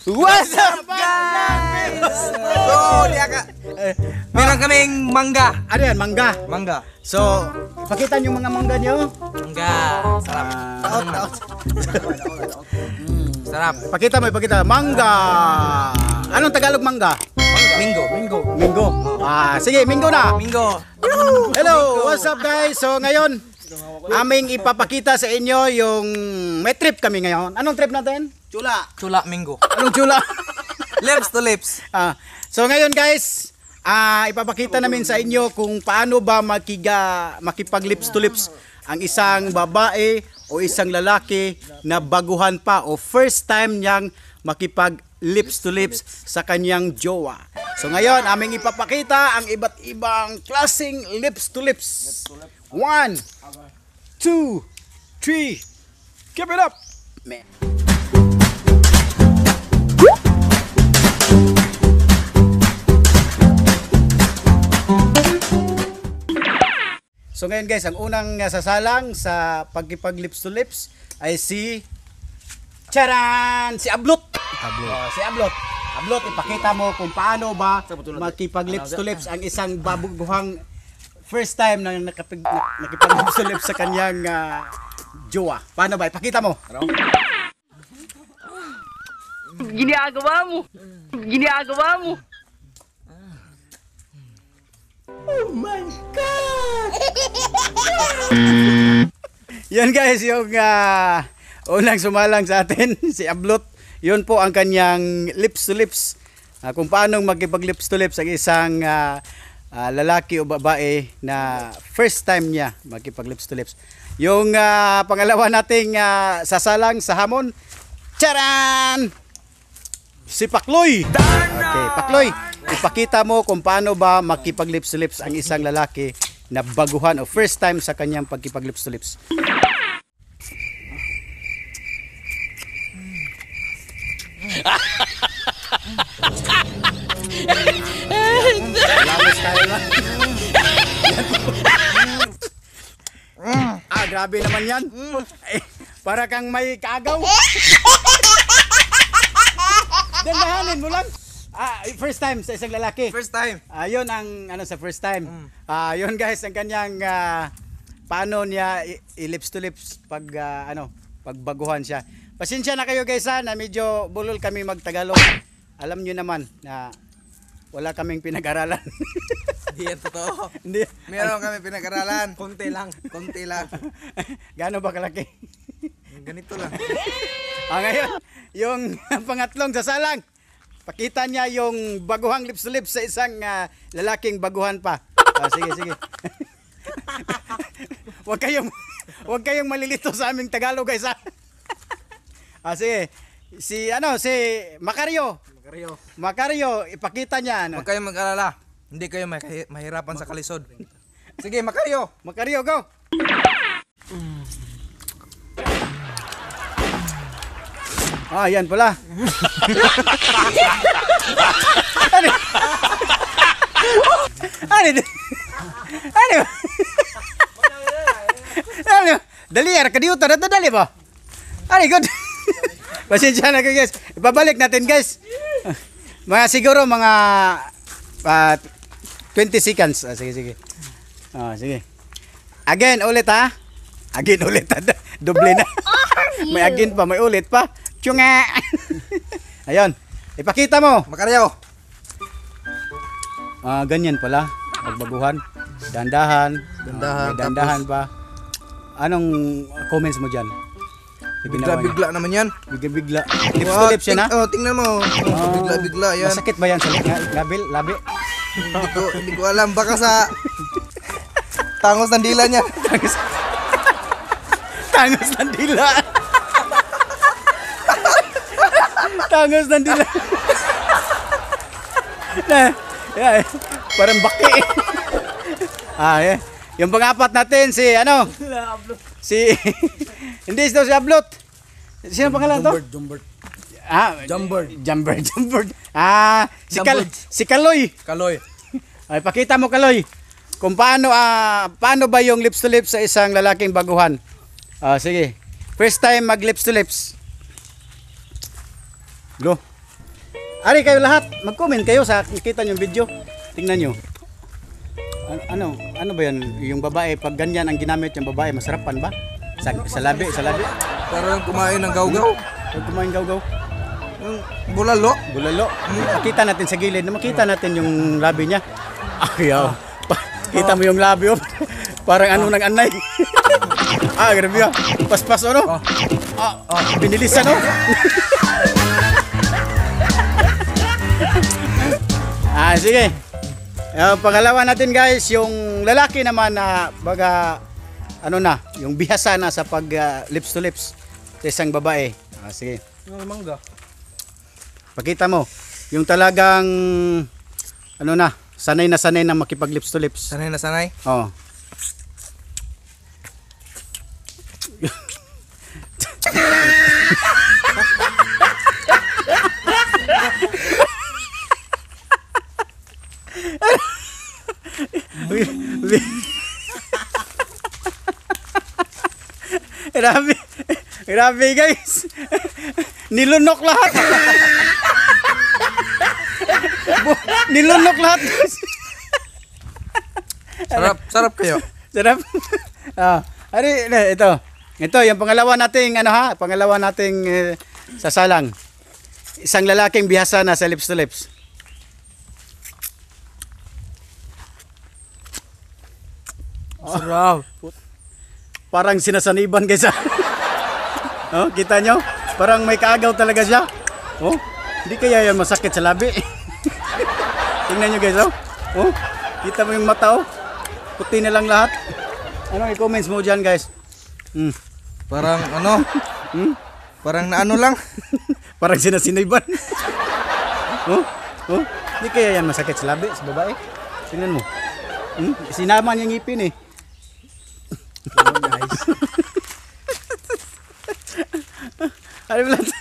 What's up guys? So, meron kaming mangga. Ano yan? Mangga. Mangga. So, pakita yung mga mangga nyo. Mangga. Sarap. Sarap. Pakita mo, ipakita. Mangga. Anong Tagalog mangga? Minggo. Minggo. Sige, minggo na. Minggo. Hello, what's up guys? So ngayon, aming ipapakita sa inyo yung may trip kami ngayon. Anong trip natin? Chula minggo. Anong chula? Lips to lips. So ngayon guys, ipapakita namin sa inyo kung paano ba makipag lips to lips ang isang babae o isang lalaki na baguhan pa o first time niyang makipag lips to lips sa kanyang jowa. So ngayon, aming ipapakita ang iba't ibang klaseng lips to lips. 1, 2, 3. Keep it up. Man. So ngayon guys, ang unang sasalang sa pagkipag lips to lips ay si Charan! Si Ablot! Si Ablot. Ablot, ipakita mo kung paano ba makipag lips to lips ang isang babuguhang first time na nakipag lips to lips sa kanyang jowa. Paano ba? Ipakita mo. Ginagawa mo. Oh my God! Yan guys, yung unang sumalang sa atin, si Ablot. Yun po ang kanyang lips to lips. Kung paano makipag lips to lips ang isang lalaki o babae na first time niya makipag lips to lips. Yung pangalawa nating sasalang sa hamon, Charan! Si Pakloy! Okay, Pakloy, ipakita mo kung paano ba makipag lips to lips ang isang lalaki na baguhan o first time sa kanyang pagkipag lips to lips. Grabe naman yan. Para kang may kaagaw. Dandahanin mo lang. First time sa isang lalaki. First time. Yun ang sa first time. Yun guys ang kanyang paano niya i-lips to lips pag pagbaguhan siya. Pasensya na kayo guys na medyo bulol kami magtagalog. Alam niyo naman na wala kaming pinag-aralan. Hindi yan totoo. Hindi. Meron kami pinag-aralan. Konti lang. Gaano ba kalaki? Ganito lang. Ngayon, yung pangatlong sasalang. Pakita niya yung baguhang lips to lips sa isang lalaking baguhan pa. Sige. Huwag kayong malilito sa aming Tagalog guys ha. Sige. Si Macario, ipakita niya. Huwag kayong mag-alala. Hindi kayo mahirapan sa kalisod. Sige, Macario, go. Yan pala. Ano? Dali kadiuto na dali ba? Good. Pasensya na kayo guys. Ibabalik natin guys. Siguro mga 20 seconds. Sige. Sige. Again ulit ha. Doble na. May again pa, may ulit pa. Tsunga. Ayun. Ipakita mo. Macario. Ganyan pala. Pagbaguhan. Dandahan pa. Anong comments mo dyan? Bigla naman yan. Bigla. Lips to lips yan ha? Tingnan mo. Bigla yan. Masakit ba yan sa labi? Hindi ko alam. Baka sa tangos ng dila niya. Tangos ng dila. Tangos ng dila. Parang baki. Yung pang-apat natin hindi ito si Ablot. Sino pangalan to? Jumbert. Jumper. Si Kaloy. Ay, pakita mo Kaloy. Kung paano ba yung lips to lips sa isang lalaking baguhan. Sige. First time mag lips to lips. Go. Ari kayo lahat, mag-comment kayo sa nakita niyo yung video. Tingnan niyo. Ano ba yan? Yung babae, pag ganyan ang ginamit yung babae, masarapan ba? Sa labi. Parang kumain ng gawgaw. Pag kumain gaw-gaw. Yung bulalo. Bulalo. Makita natin sa gilid. Makita natin yung labi niya. Ayaw. Kita mo yung labi. Oh. Parang ano ng anay. Grabe ah. Paspas ano? Binilisan oh. Sige. Pangalawa natin guys, yung lalaki naman na baga yung bihasa na sa pag lips to lips sa isang babae. Sige. Yung mangga. Pakita mo yung talagang sanay na makipag lips to lips. Sanay na sanay. Oh. Grabe guys. Nilunok lahat. Nilunok lahat. Sarap kayo. Sarap. Ito. Ito yung pangalawa nating pangalawa nating sasalang. Isang lalaking bihasa na sa lips to lips. Sarap. Parang sinasaniban guys. Kita nyo? Parang may kaagaw talaga siya. Hindi kaya yan masakit sa labi. Tingnan nyo guys. Kita mo yung mata puti na lang lahat. I-comments mo dyan guys. Parang parang naano lang. Parang sinasiniban. Hindi kaya yan masakit sa labi sa babae. Tingnan mo. Sinama niya ngipin eh. Nice.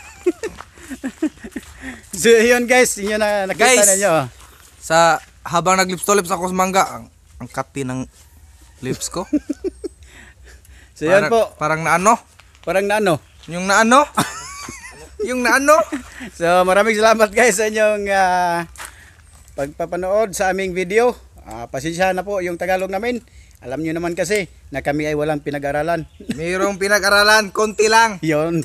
So yun guys, yun na nakita Guys, ninyo. Sa habang naglips to lips ako sa mangga, ang kati ng lips ko. So yun po. Parang naano? Parang naano. Yung naano? Yung naano? So maraming salamat guys sa inyong pagpapanood sa aming video. Pasensyahan na po yung Tagalog namin. Alam nyo naman kasi na kami ay walang pinag-aralan. Mayroong pinag-aralan, konti lang. Yun.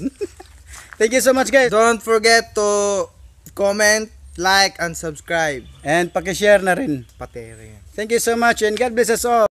Thank you so much guys. Don't forget to comment, like, and subscribe. And paki-share na rin. Pati rin. Thank you so much and God bless us all.